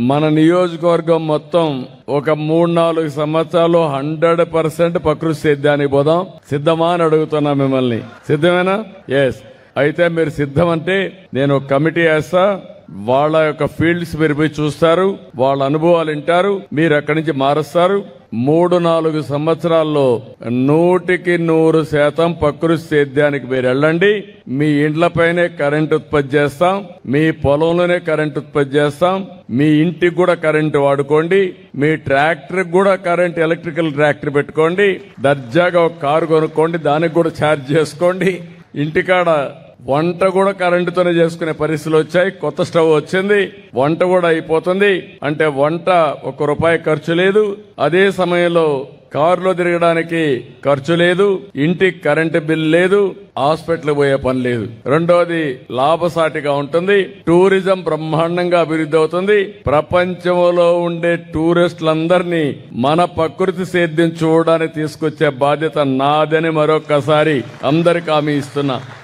మన నియోజకవర్గం మొత్తం ఒక 3-4 సంవత్సరాలు 100% ప్రకృతి సేద్యానికి పోదాం. సిద్ధమా అని అడుగుతున్నా మిమ్మల్ని. సిద్ధమేనా? ఎస్. అయితే మీరు సిద్ధం అంటే నేను ఒక కమిటీ వేస్తా. వాళ్ళ యొక్క ఫీల్డ్స్ మీరు పోయి చూస్తారు, వాళ్ళ అనుభవాలు వింటారు, మీరు అక్కడి నుంచి మారుస్తారు. 3-4 సంవత్సరాల్లో 100% ప్రకృతి సేద్యానికి మీరు వెళ్ళండి. మీ ఇండ్లపైనే కరెంట్ ఉత్పత్తి చేస్తాం, మీ పొలంలోనే కరెంట్ ఉత్పత్తి చేస్తాం, మీ ఇంటికి కూడా కరెంటు వాడుకోండి, మీ ట్రాక్టర్ కూడా కరెంట్ ఎలక్ట్రికల్ ట్రాక్టర్ పెట్టుకోండి, దర్జాగా ఒక కారు కొనుక్కోండి, దానికి కూడా ఛార్జ్ చేసుకోండి. ఇంటికాడ వంట కూడా కరెంటుతోనే చేసుకునే పరిస్థితులు వచ్చాయి. కొత్త స్టవ్ వచ్చింది, వంట కూడా అయిపోతుంది. అంటే వంట ₹1 ఖర్చు లేదు. అదే సమయంలో కారులో తిరగడానికి ఖర్చు లేదు, ఇంటికి కరెంటు బిల్ లేదు, హాస్పిటల్ పోయే పని లేదు. రెండోది లాభసాటిగా ఉంటుంది. టూరిజం బ్రహ్మాండంగా అభివృద్ధి అవుతుంది. ప్రపంచంలో ఉండే టూరిస్టులందరినీ మన ప్రకృతి సేద్యం చూడడానికి తీసుకొచ్చే బాధ్యత నాదని మరొకసారి అందరికి హామీ ఇస్తున్నా.